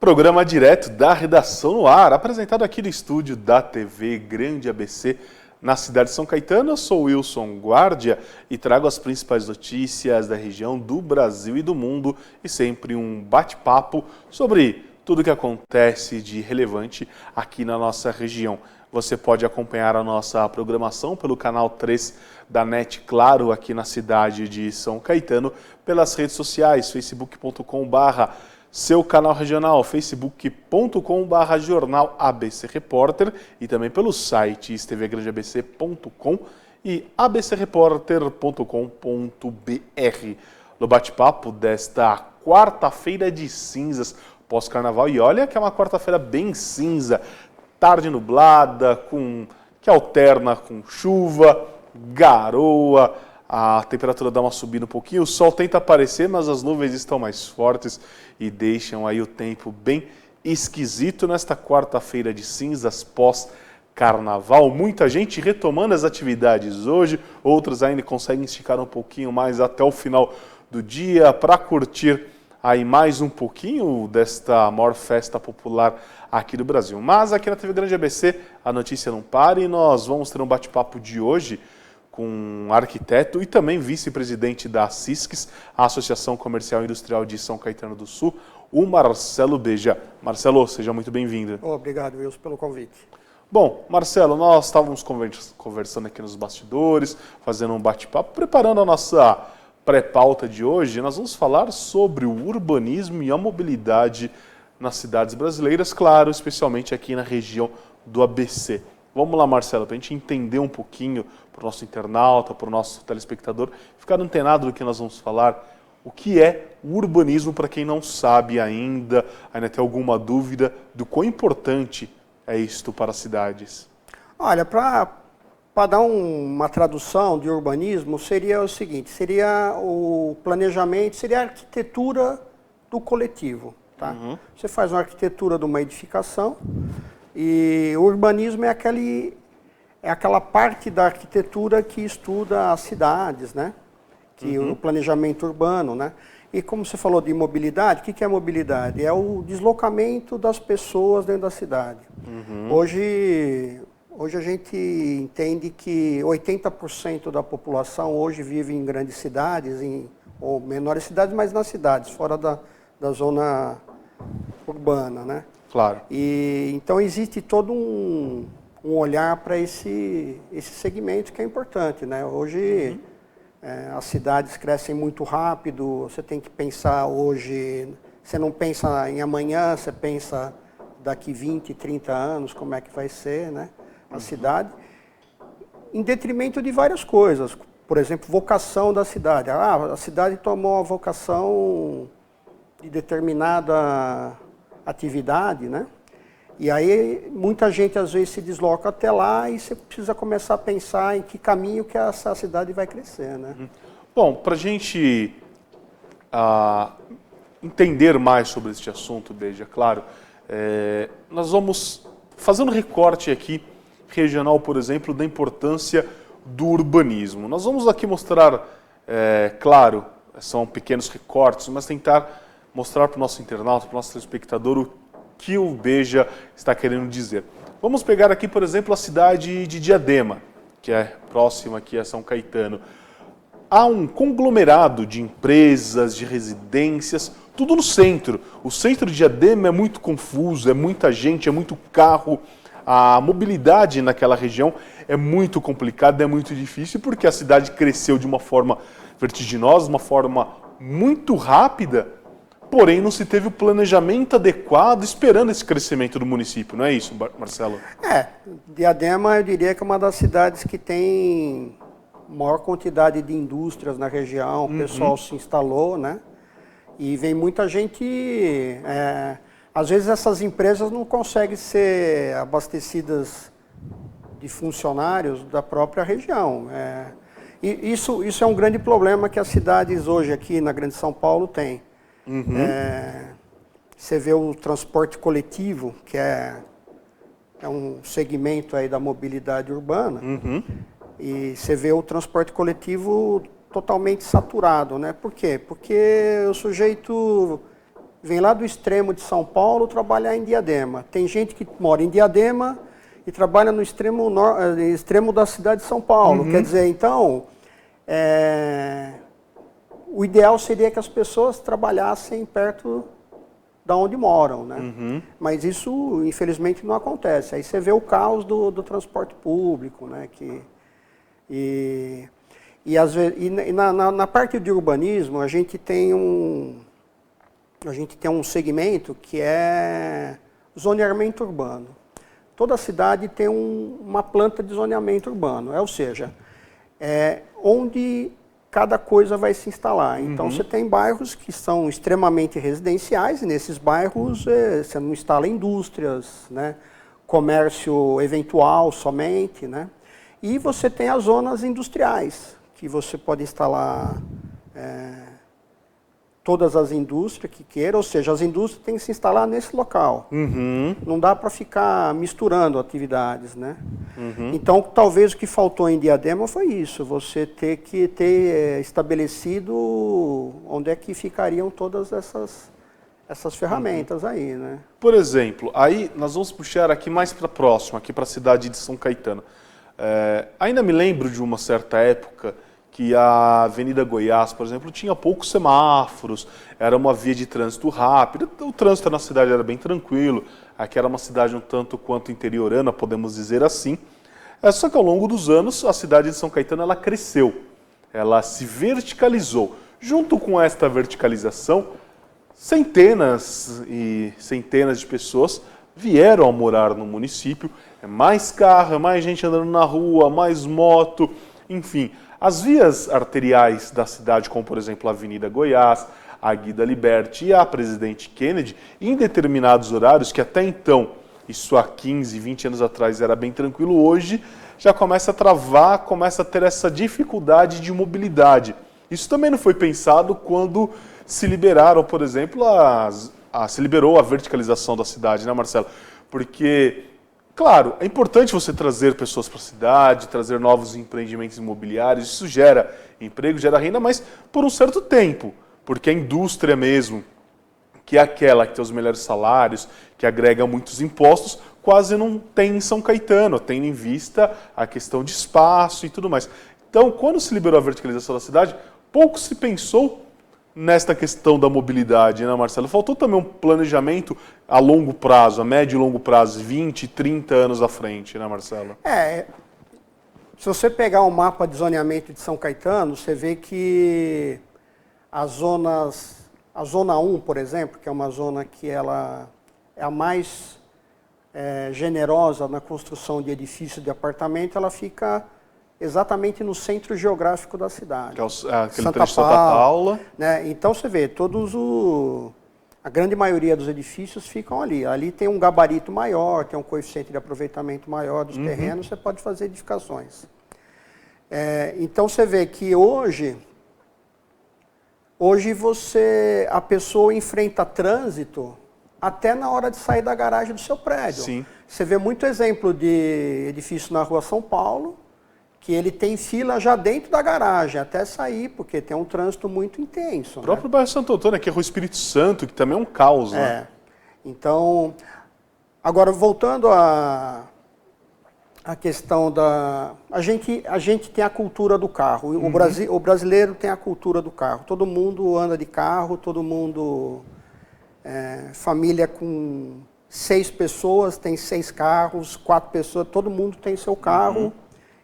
Programa direto da redação no ar, apresentado aqui no estúdio da TV Grande ABC, na cidade de São Caetano. Eu sou Wilson Guardia e trago as principais notícias da região, do Brasil e do mundo, e sempre um bate-papo sobre tudo o que acontece de relevante aqui na nossa região. Você pode acompanhar a nossa programação pelo canal 3 da NET Claro, aqui na cidade de São Caetano, pelas redes sociais, facebook.com/, seu canal regional, facebook.com/jornal ABC Repórter, e também pelo site tvgrandeabc.com e abcreporter.com.br. No bate-papo desta quarta-feira de cinzas, pós-carnaval, e olha que é uma quarta-feira bem cinza, tarde nublada, que alterna com chuva, garoa, a temperatura dá uma subida um pouquinho, o sol tenta aparecer, mas as nuvens estão mais fortes e deixam aí o tempo bem esquisito nesta quarta-feira de cinzas pós-carnaval. Muita gente retomando as atividades hoje, outros ainda conseguem esticar um pouquinho mais até o final do dia para curtir aí mais um pouquinho desta maior festa popular aqui do Brasil. Mas aqui na TV Grande ABC a notícia não para e nós vamos ter um bate-papo de hoje com um arquiteto e também vice-presidente da ASISCS, a Associação Comercial e Industrial de São Caetano do Sul, o Marcelo Beja. Marcelo, seja muito bem-vindo. Obrigado, Wilson, pelo convite. Bom, Marcelo, nós estávamos conversando aqui nos bastidores, fazendo um bate-papo, preparando a nossa pré-pauta de hoje. Nós vamos falar sobre o urbanismo e a mobilidade nas cidades brasileiras, claro, especialmente aqui na região do ABC. Vamos lá, Marcelo, para a gente entender um pouquinho, para o nosso internauta, para o nosso telespectador, ficar antenado do que nós vamos falar. O que é o urbanismo, para quem não sabe ainda tem alguma dúvida do quão importante é isto para as cidades? Olha, para dar uma tradução de urbanismo, seria o seguinte, seria o planejamento, seria a arquitetura do coletivo. Tá? Uhum. Você faz uma arquitetura de uma edificação e o urbanismo é aquela parte da arquitetura que estuda as cidades, né? Que o planejamento urbano, né? E como você falou de mobilidade, o que é mobilidade? É o deslocamento das pessoas dentro da cidade. Uhum. Hoje a gente entende que 80% da população hoje vive em grandes cidades, ou menores cidades, mas nas cidades, fora da zona urbana, né? Claro. E então existe todo um olhar para esse segmento que é importante, né? Hoje as cidades crescem muito rápido, você tem que pensar hoje, você não pensa em amanhã, você pensa daqui 20, 30 anos, como é que vai ser, né? A cidade, em detrimento de várias coisas. Por exemplo, vocação da cidade. A cidade tomou a vocação de determinada atividade, né? E aí muita gente às vezes se desloca até lá e você precisa começar a pensar em que caminho que essa cidade vai crescer, né? Bom, para a gente entender mais sobre este assunto, Beja, claro, nós vamos fazer um recorte aqui regional, por exemplo, da importância do urbanismo. Nós vamos aqui mostrar, claro, são pequenos recortes, mas tentar mostrar para o nosso internauta, para o nosso telespectador, o que o Beja está querendo dizer. Vamos pegar aqui, por exemplo, a cidade de Diadema, que é próxima aqui a São Caetano. Há um conglomerado de empresas, de residências, tudo no centro. O centro de Diadema é muito confuso, é muita gente, é muito carro. A mobilidade naquela região é muito complicada, é muito difícil, porque a cidade cresceu de uma forma vertiginosa, de uma forma muito rápida, porém não se teve o planejamento adequado esperando esse crescimento do município, não é isso, Marcelo? Diadema eu diria que é uma das cidades que tem maior quantidade de indústrias na região, o pessoal se instalou, né? E vem muita gente, às vezes essas empresas não conseguem ser abastecidas de funcionários da própria região. E isso é um grande problema que as cidades hoje aqui na Grande São Paulo têm. Você vê o transporte coletivo, que é um segmento aí da mobilidade urbana, e você vê o transporte coletivo totalmente saturado, né? Por quê? Porque o sujeito vem lá do extremo de São Paulo trabalhar em Diadema. Tem gente que mora em Diadema e trabalha no extremo da cidade de São Paulo. Quer dizer, então, o ideal seria que as pessoas trabalhassem perto da onde moram, né? Mas isso, infelizmente, não acontece. Aí você vê o caos do transporte público, né? Na parte de urbanismo, a gente tem um segmento que é zoneamento urbano. Toda cidade tem uma planta de zoneamento urbano, ou seja, onde cada coisa vai se instalar. Então, você tem bairros que são extremamente residenciais, e nesses bairros você não instala indústrias, né? Comércio eventual somente, né? E você tem as zonas industriais, que você pode instalar todas as indústrias que queira, ou seja, as indústrias têm que se instalar nesse local. Não dá para ficar misturando atividades, né? Então, talvez o que faltou em Diadema foi isso, você ter que ter estabelecido onde é que ficariam todas essas ferramentas aí, né? Por exemplo, aí nós vamos puxar aqui mais para próximo, aqui para a cidade de São Caetano. Ainda me lembro de uma certa época que a Avenida Goiás, por exemplo, tinha poucos semáforos, era uma via de trânsito rápido, o trânsito na cidade era bem tranquilo, aqui era uma cidade um tanto quanto interiorana, podemos dizer assim. Só que ao longo dos anos, a cidade de São Caetano ela cresceu, ela se verticalizou. Junto com esta verticalização, centenas e centenas de pessoas vieram a morar no município, mais carro, mais gente andando na rua, mais moto, enfim. As vias arteriais da cidade, como por exemplo a Avenida Goiás, a Guida Liberty e a Presidente Kennedy, em determinados horários, que até então, isso há 15, 20 anos atrás era bem tranquilo, hoje já começa a travar, começa a ter essa dificuldade de mobilidade. Isso também não foi pensado quando se liberaram, por exemplo, se liberou a verticalização da cidade, né, Marcelo? Porque, claro, é importante você trazer pessoas para a cidade, trazer novos empreendimentos imobiliários, isso gera emprego, gera renda, mas por um certo tempo, porque a indústria mesmo, que é aquela que tem os melhores salários, que agrega muitos impostos, quase não tem em São Caetano, tendo em vista a questão de espaço e tudo mais. Então, quando se liberou a verticalização da cidade, pouco se pensou nesta questão da mobilidade, né, Marcelo? Faltou também um planejamento a longo prazo, a médio e longo prazo, 20, 30 anos à frente, né, Marcelo? Se você pegar o mapa de zoneamento de São Caetano, você vê que a Zona 1, por exemplo, que é uma zona que ela é a mais generosa na construção de edifícios de apartamento, ela fica exatamente no centro geográfico da cidade. Que é aquele trecho de Santa Paula. Né? Então você vê, a grande maioria dos edifícios ficam ali. Ali tem um gabarito maior, tem um coeficiente de aproveitamento maior dos terrenos, você pode fazer edificações. Então você vê que hoje a pessoa enfrenta trânsito até na hora de sair da garagem do seu prédio. Sim. Você vê muito exemplo de edifício na rua São Paulo, que ele tem fila já dentro da garagem, até sair, porque tem um trânsito muito intenso. O próprio bairro Santo Antônio, que é o Espírito Santo, que também é um caos, né? Então, agora voltando à questão da... A gente tem a cultura do carro, o brasileiro tem a cultura do carro. Todo mundo anda de carro, todo mundo... família com 6 pessoas, tem 6 carros, 4 pessoas, todo mundo tem seu carro.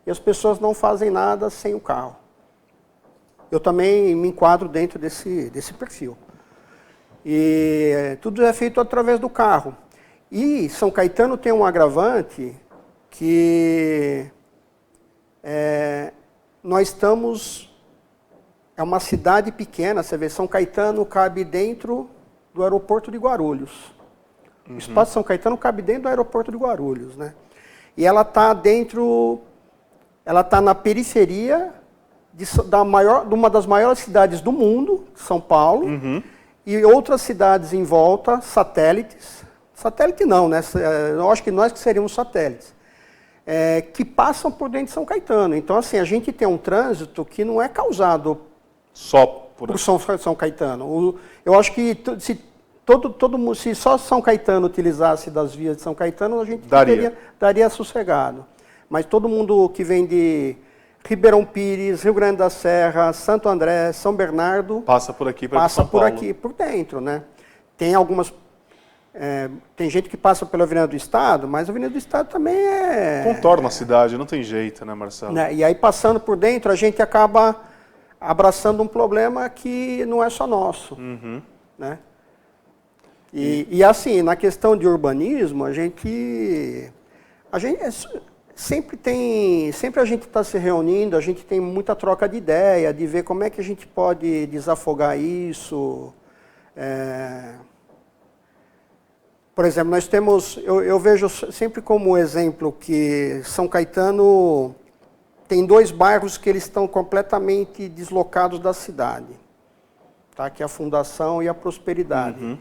E as pessoas não fazem nada sem o carro. Eu também me enquadro dentro desse perfil. E tudo é feito através do carro. E São Caetano tem um agravante que nós estamos... É uma cidade pequena, você vê, São Caetano cabe dentro do aeroporto de Guarulhos. O espaço de São Caetano cabe dentro do aeroporto de Guarulhos, né? E ela está ela está na periferia de uma das maiores cidades do mundo, São Paulo, e outras cidades em volta, satélites. Satélite não, né? Eu acho que nós que seríamos satélites. Que passam por dentro de São Caetano. Então, assim, a gente tem um trânsito que não é causado só por São Caetano. Eu acho que se todo mundo, se só São Caetano utilizasse das vias de São Caetano, a gente daria sossegado. Mas todo mundo que vem de Ribeirão Pires, Rio Grande da Serra, Santo André, São Bernardo... Passa por aqui para São Paulo. Passa por aqui, por dentro, né? Tem algumas... tem gente que passa pela Avenida do Estado, mas a Avenida do Estado também contorna a cidade, não tem jeito, né, Marcelo? Né? E aí, passando por dentro, a gente acaba abraçando um problema que não é só nosso, né? E assim, na questão de urbanismo, a gente sempre a gente está se reunindo, a gente tem muita troca de ideia, de ver como é que a gente pode desafogar isso. Por exemplo, nós temos, eu vejo sempre como exemplo que São Caetano tem 2 bairros que eles estão completamente deslocados da cidade, tá? Que é a Fundação e a Prosperidade.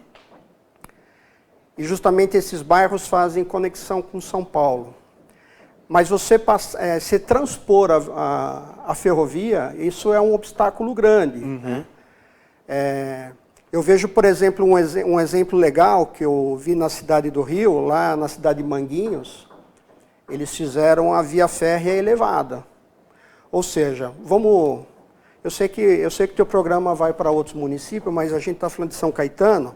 E justamente esses bairros fazem conexão com São Paulo. Mas você transpor a ferrovia, isso é um obstáculo grande. Né? Eu vejo, por exemplo, um exemplo legal que eu vi na cidade do Rio, lá na cidade de Manguinhos, eles fizeram a via férrea elevada. Ou seja, eu sei que o teu programa vai para outros municípios, mas a gente está falando de São Caetano,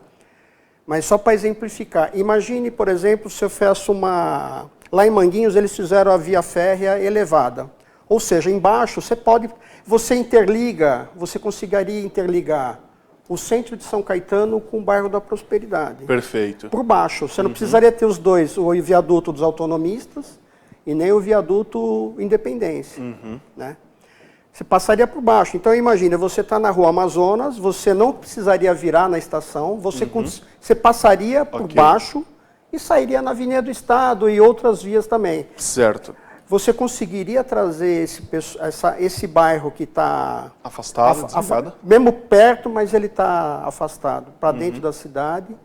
mas só para exemplificar. Imagine, por exemplo, se eu faço lá em Manguinhos, eles fizeram a via férrea elevada. Ou seja, embaixo, você conseguiria interligar o centro de São Caetano com o bairro da Prosperidade. Perfeito. Por baixo. Você não precisaria ter os dois, o viaduto dos autonomistas e nem o viaduto Independência. Né? Você passaria por baixo. Então, imagina, você está na Rua Amazonas, você não precisaria virar na estação, você passaria por baixo e sairia na Avenida do Estado e outras vias também. Certo. Você conseguiria trazer esse bairro que está... Afastado, mesmo perto, mas ele está afastado, para dentro da cidade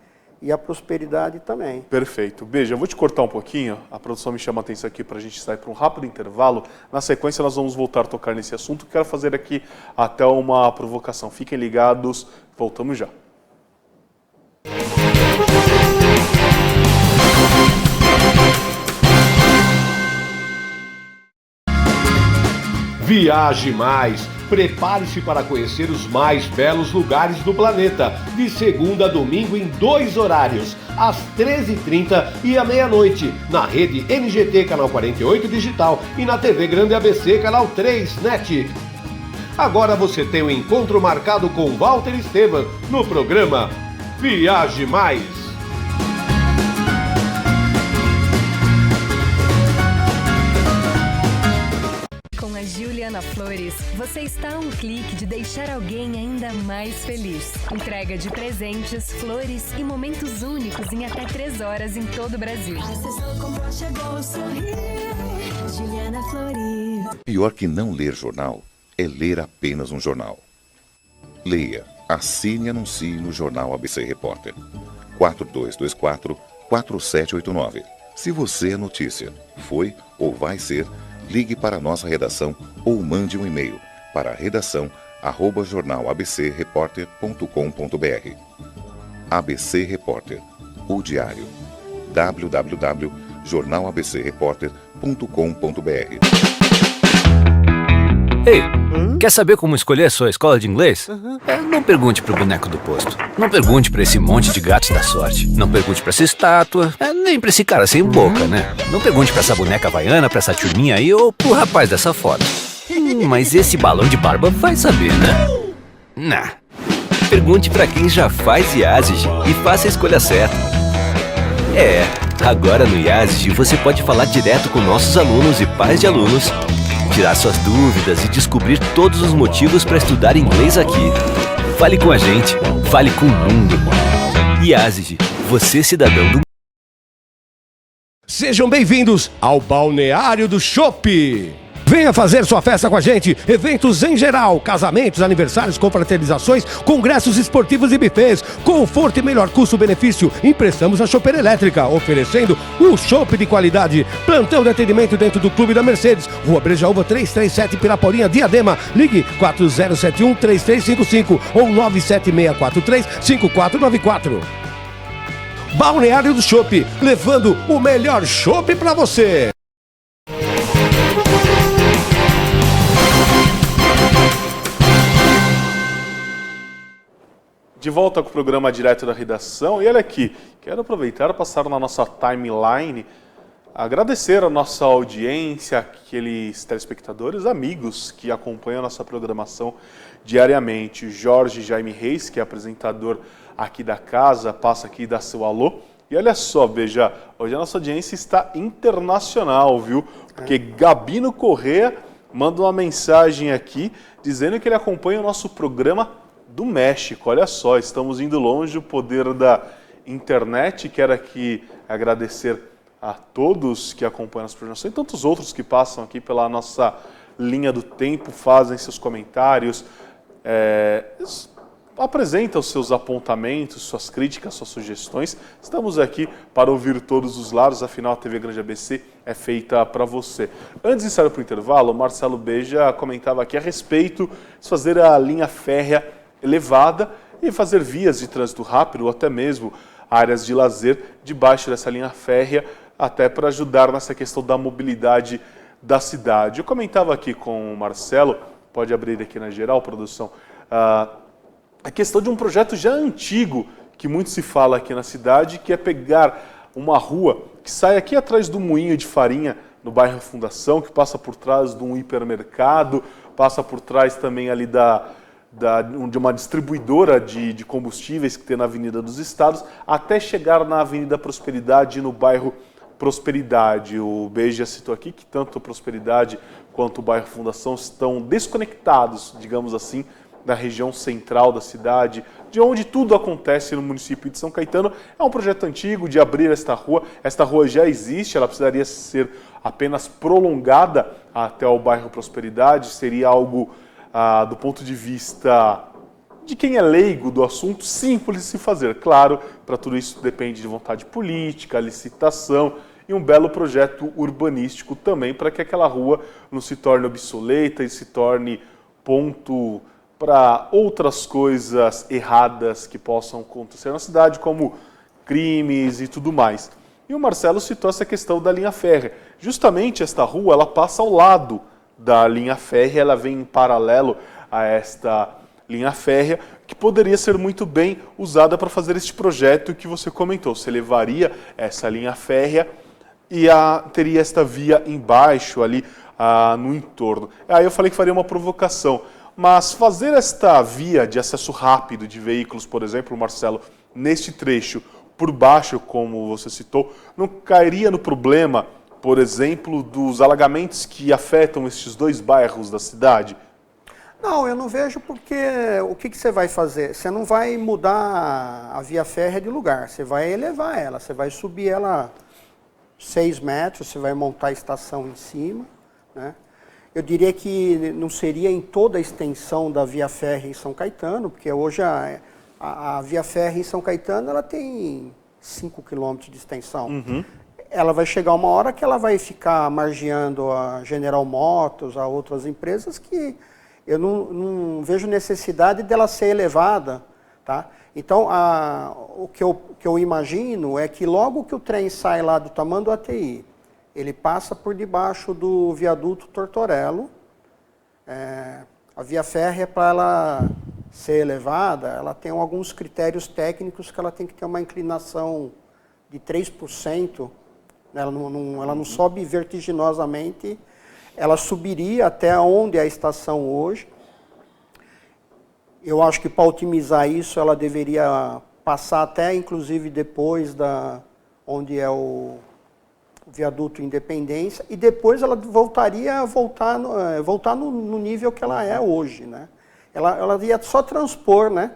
e a Prosperidade também. Perfeito. Beijo, eu vou te cortar um pouquinho, a produção me chama a atenção aqui para a gente sair para um rápido intervalo. Na sequência nós vamos voltar a tocar nesse assunto. Quero fazer aqui até uma provocação. Fiquem ligados, voltamos já. Viaje Mais. Prepare-se para conhecer os mais belos lugares do planeta, de segunda a domingo em 2 horários, às 13h30 e à meia-noite, na rede NGT Canal 48 Digital e na TV Grande ABC Canal 3 NET. Agora você tem um encontro marcado com Walter Esteban no programa Viaje Mais. Juliana Flores, você está a um clique de deixar alguém ainda mais feliz. Entrega de presentes, flores e momentos únicos em até 3 horas em todo o Brasil. Juliana Flores. Pior que não ler jornal é ler apenas um jornal. Leia, assine e anuncie no Jornal ABC Repórter. 4224-4789. Se você é notícia, foi ou vai ser, ligue para a nossa redação ou mande um e-mail para redação@jornalabcreporter.com.br. ABC Repórter, o diário. www.jornalabcreporter.com.br. Ei, quer saber como escolher a sua escola de inglês? Não pergunte pro boneco do posto. Não pergunte pra esse monte de gatos da sorte. Não pergunte pra essa estátua. Nem pra esse cara sem boca, né? Não pergunte pra essa boneca havaiana, pra essa turminha aí ou pro rapaz dessa foto. Mas esse balão de barba vai saber, né? Nah. Pergunte pra quem já faz IASIG e faça a escolha certa. Agora no IASIG você pode falar direto com nossos alunos e pais de alunos, tirar suas dúvidas e descobrir todos os motivos para estudar inglês aqui. Fale com a gente, fale com o mundo. IASIG, você cidadão do... Sejam bem-vindos ao Balneário do Chopp. Venha fazer sua festa com a gente. Eventos em geral, casamentos, aniversários, confraternizações, congressos esportivos e buffets. Conforto e melhor custo-benefício. Emprestamos a chopeira elétrica, oferecendo um chopp de qualidade. Plantão de atendimento dentro do Clube da Mercedes. Rua Brejaúva 337, Piraporinha, Diadema. Ligue 4071-3355 ou 97643-5494. Balneário do Chopp, levando o melhor chopp para você. De volta com o programa Direto da Redação. E olha aqui, quero aproveitar e passar na nossa timeline, agradecer a nossa audiência, aqueles telespectadores, amigos que acompanham a nossa programação diariamente. Jorge Jaime Reis, que é apresentador aqui da casa, passa aqui e dá seu alô. E olha só, veja, hoje a nossa audiência está internacional, viu? Porque Gabino Corrêa manda uma mensagem aqui dizendo que ele acompanha o nosso programa do México. Olha só, estamos indo longe, o poder da internet. Quero aqui agradecer a todos que acompanham as programações e tantos outros que passam aqui pela nossa linha do tempo, fazem seus comentários, apresentam os seus apontamentos, suas críticas, suas sugestões. Estamos aqui para ouvir todos os lados, afinal a TV Grande ABC é feita para você. Antes de sair para o intervalo, o Marcelo Beja comentava aqui a respeito de fazer a linha férrea elevada e fazer vias de trânsito rápido ou até mesmo áreas de lazer debaixo dessa linha férrea, até para ajudar nessa questão da mobilidade da cidade. Eu comentava aqui com o Marcelo, pode abrir aqui na geral, produção, a questão de um projeto já antigo, que muito se fala aqui na cidade, que é pegar uma rua que sai aqui atrás do moinho de farinha, no bairro Fundação, que passa por trás de um hipermercado, passa por trás também ali de uma distribuidora de combustíveis que tem na Avenida dos Estados, até chegar na Avenida Prosperidade, no bairro Prosperidade. O Beja citou aqui que tanto a Prosperidade quanto o bairro Fundação estão desconectados, digamos assim, da região central da cidade, de onde tudo acontece no município de São Caetano. É um projeto antigo de abrir esta rua. Esta rua já existe, ela precisaria ser apenas prolongada até o bairro Prosperidade. Seria algo, do ponto de vista de quem é leigo do assunto, simples de se fazer. Claro, para tudo isso depende de vontade política, licitação e um belo projeto urbanístico também, para que aquela rua não se torne obsoleta e se torne ponto para outras coisas erradas que possam acontecer na cidade, como crimes e tudo mais. E o Marcelo citou essa questão da linha férrea. Justamente esta rua, ela passa ao lado da linha férrea, ela vem em paralelo a esta linha férrea, que poderia ser muito bem usada para fazer este projeto que você comentou. Você levaria essa linha férrea e teria esta via embaixo ali no entorno. Aí eu falei que faria uma provocação, mas fazer esta via de acesso rápido de veículos, por exemplo, Marcelo, neste trecho por baixo, como você citou, não cairia no problema, por exemplo, dos alagamentos que afetam estes dois bairros da cidade? Não, eu não vejo, porque o que você vai fazer? Você não vai mudar a via férrea de lugar, você vai elevar ela, você vai subir ela 6 metros, você vai montar a estação em cima, né? Eu diria que não seria em toda a extensão da via férrea em São Caetano, porque hoje a via férrea em São Caetano ela tem 5 quilômetros de extensão. Uhum. Ela vai chegar uma hora que ela vai ficar margeando a General Motors, a outras empresas que eu não vejo necessidade dela ser elevada, tá? Então, o que eu imagino é que logo que o trem sai lá do Tamanduá ATI, ele passa por debaixo do viaduto Tortorello. A via férrea, para ela ser elevada, ela tem alguns critérios técnicos, que ela tem que ter uma inclinação de 3%. Ela não sobe vertiginosamente, ela subiria até onde é a estação hoje. Eu acho que para otimizar isso, ela deveria passar até, inclusive, depois onde é o viaduto Independência, e depois ela voltaria a voltar no nível que ela é hoje, né? Ela ia só transpor, né?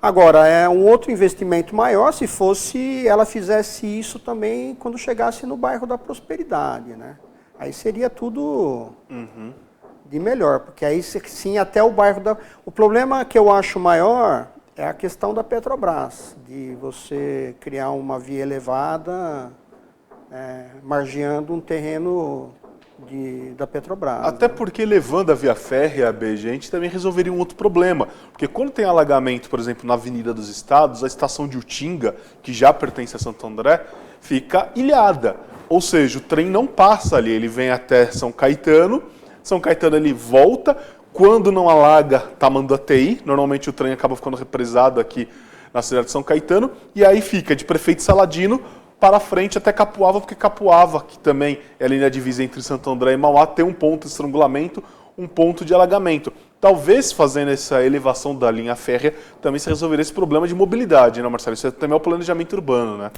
Agora, é um outro investimento maior se fosse ela fizesse isso também quando chegasse no bairro da Prosperidade, né? Aí seria tudo de melhor, porque aí sim até o bairro da... O problema que eu acho maior é a questão da Petrobras, de você criar uma via elevada, margeando um terreno da Petrobras. Até porque levando a via férrea, BG, a gente também resolveria um outro problema. Porque quando tem alagamento, por exemplo, na Avenida dos Estados, a estação de Utinga, que já pertence a Santo André, fica ilhada. Ou seja, o trem não passa ali, ele vem até São Caetano ele volta, quando não alaga, Tamanduá TI, normalmente o trem acaba ficando represado aqui na cidade de São Caetano, e aí fica de Prefeito Saladino para frente até Capuava, porque Capuava, que também é a linha divisa entre Santo André e Mauá, tem um ponto de estrangulamento, um ponto de alagamento. Talvez fazendo essa elevação da linha férrea também se resolveria esse problema de mobilidade, né, Marcelo? Isso também é o planejamento urbano, né?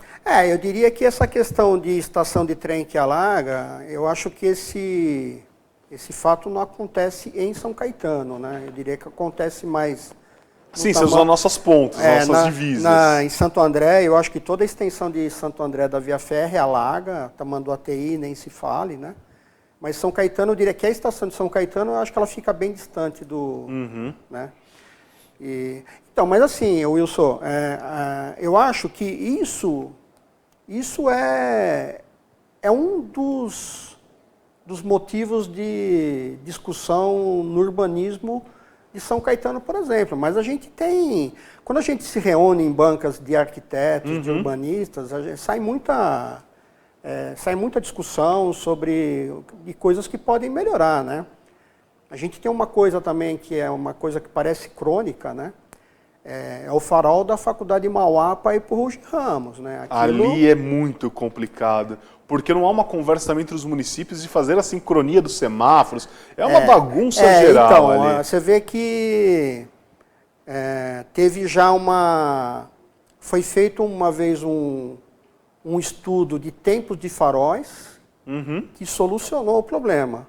Eu diria que essa questão de estação de trem que alaga, eu acho que esse fato não acontece em São Caetano, né? Eu diria que acontece mais... Sim, são as nossas pontes, nossas divisas. Em Santo André, eu acho que toda a extensão de Santo André da Via Férrea alaga, Tamanduá TI, nem se fale, né? Mas São Caetano, eu diria que a estação de São Caetano, eu acho que ela fica bem distante do... né? Então, mas assim, Wilson, eu acho que isso é um dos motivos de discussão no urbanismo de São Caetano, por exemplo. Mas a gente tem... Quando a gente se reúne em bancas de arquitetos, de urbanistas, sai muita discussão sobre coisas que podem melhorar, né? A gente tem uma coisa também que é uma coisa que parece crônica, né? É o farol da Faculdade de Mauá para ir para o Ruge Ramos, né? Ali é muito complicado, porque não há uma conversa também entre os municípios de fazer a sincronia dos semáforos. É uma bagunça geral então, ali. Você vê que teve já foi feito uma vez um estudo de tempos de faróis que solucionou o problema.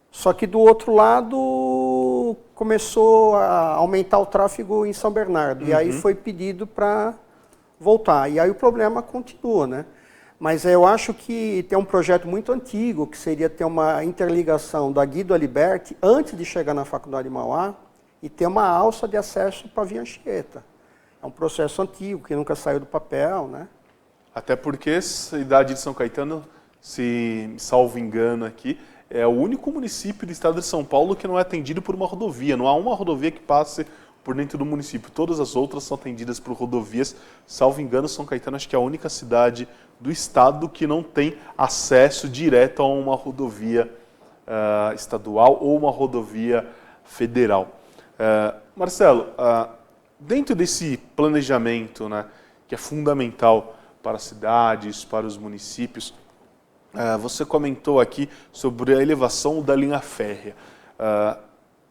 Só que do outro lado começou a aumentar o tráfego em São Bernardo. E aí foi pedido para voltar. E aí o problema continua, né? Mas eu acho que tem um projeto muito antigo, que seria ter uma interligação da Guido Aliberti antes de chegar na Faculdade de Mauá e ter uma alça de acesso para a Via Anchieta. É um processo antigo, que nunca saiu do papel, né? Até porque a cidade de São Caetano, se salvo engano aqui, é o único município do estado de São Paulo que não é atendido por uma rodovia. Não há uma rodovia que passe por dentro do município. Todas as outras são atendidas por rodovias. Salvo engano, São Caetano acho que é a única cidade do estado que não tem acesso direto a uma rodovia estadual ou uma rodovia federal. Marcelo, dentro desse planejamento, né, que é fundamental para as cidades, para os municípios, você comentou aqui sobre a elevação da linha férrea.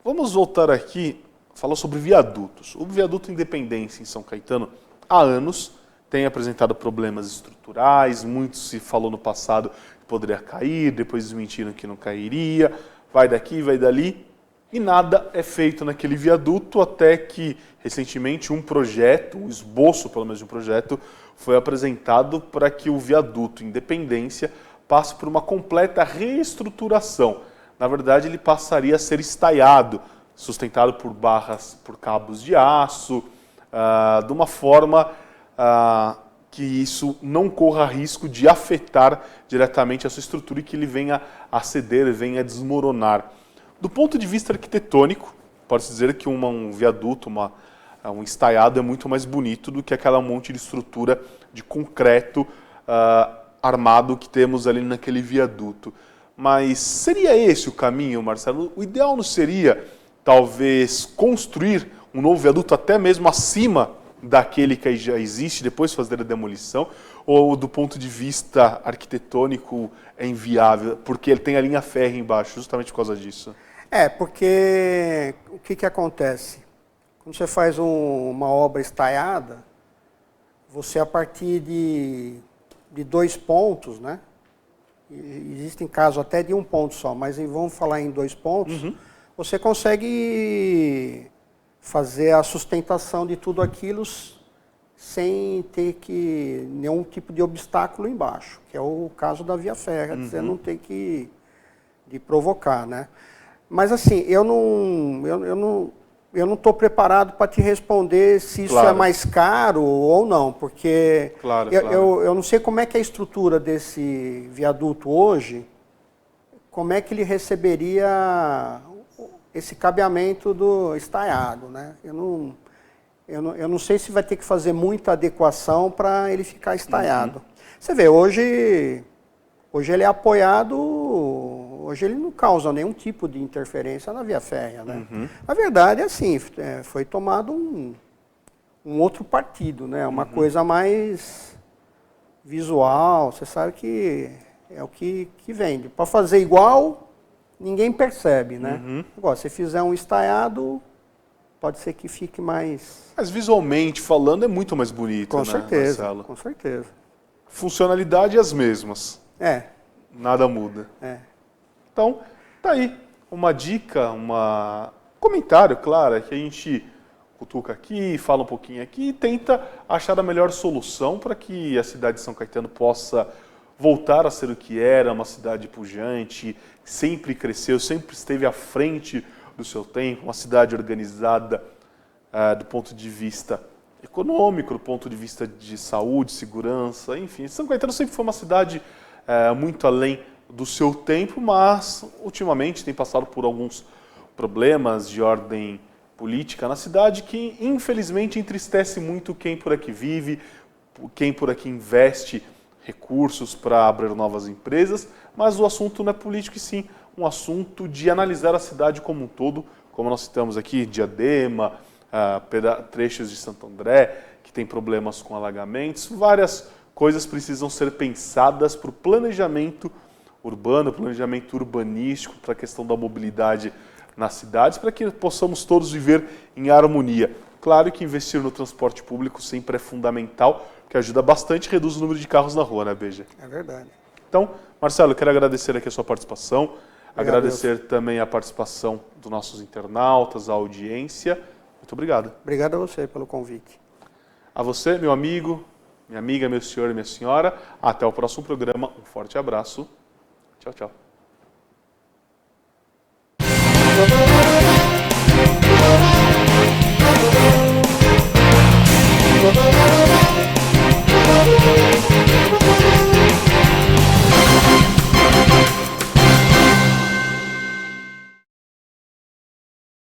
Vamos voltar aqui, falar sobre viadutos. O viaduto Independência em São Caetano, há anos, tem apresentado problemas estruturais, muito se falou no passado que poderia cair, depois desmentiram que não cairia, vai daqui, vai dali, e nada é feito naquele viaduto, até que, recentemente, um esboço, pelo menos de um projeto, foi apresentado para que o viaduto Independência passe por uma completa reestruturação. Na verdade, ele passaria a ser estaiado, sustentado por barras, por cabos de aço, de uma forma que isso não corra risco de afetar diretamente a sua estrutura e que ele venha a ceder, venha a desmoronar. Do ponto de vista arquitetônico, pode-se dizer que um viaduto, um estaiado é muito mais bonito do que aquela monte de estrutura de concreto armado que temos ali naquele viaduto. Mas seria esse o caminho, Marcelo? O ideal não seria, talvez, construir um novo viaduto até mesmo acima daquele que já existe, depois fazer a demolição? Ou do ponto de vista arquitetônico é inviável, porque ele tem a linha férrea embaixo, justamente por causa disso? Porque o que acontece? Quando você faz uma obra estaiada, você a partir de 2 pontos, né? Existem casos até de 1 ponto só, mas vamos falar em 2 pontos, você consegue fazer a sustentação de tudo aquilo sem ter nenhum tipo de obstáculo embaixo, que é o caso da via férrea, você não tem que provocar, né? Mas assim, eu não estou preparado para te responder se isso é mais caro ou não, porque eu não sei como é que é a estrutura desse viaduto hoje, como é que ele receberia esse cabeamento do estaiado, né? Eu não sei se vai ter que fazer muita adequação para ele ficar estaiado. Você vê, hoje ele é apoiado, hoje ele não causa nenhum tipo de interferência na via férrea, né? Na verdade, é assim, foi tomado um outro partido, né? Uma coisa mais visual, você sabe que é o que vende. Para fazer igual, ninguém percebe, né? Agora, se fizer um estaiado, pode ser que fique mais... Mas visualmente falando é muito mais bonito, Com né, certeza, Marcelo? com certeza. Funcionalidade é as mesmas. Nada muda. Então, tá aí uma dica, um comentário, claro, que a gente cutuca aqui, fala um pouquinho aqui e tenta achar a melhor solução para que a cidade de São Caetano possa voltar a ser o que era, uma cidade pujante, sempre cresceu, sempre esteve à frente do seu tempo, uma cidade organizada do ponto de vista econômico, do ponto de vista de saúde, segurança, enfim. São Caetano sempre foi uma cidade muito além do seu tempo, mas ultimamente tem passado por alguns problemas de ordem política na cidade que infelizmente entristece muito quem por aqui vive, quem por aqui investe recursos para abrir novas empresas, mas o assunto não é político e sim um assunto de analisar a cidade como um todo, como nós citamos aqui, Diadema, trechos de Santo André, que tem problemas com alagamentos, várias coisas precisam ser pensadas para o planejamento urbano, planejamento urbanístico, para a questão da mobilidade nas cidades, para que possamos todos viver em harmonia. Claro que investir no transporte público sempre é fundamental, porque ajuda bastante e reduz o número de carros na rua, né, Beija? É verdade. Então, Marcelo, eu quero agradecer aqui a sua participação, agradecer também a participação dos nossos internautas, a audiência. Muito obrigado. Obrigado a você pelo convite. A você, meu amigo, minha amiga, meu senhor e minha senhora. Até o próximo programa. Um forte abraço. Tchau, tchau.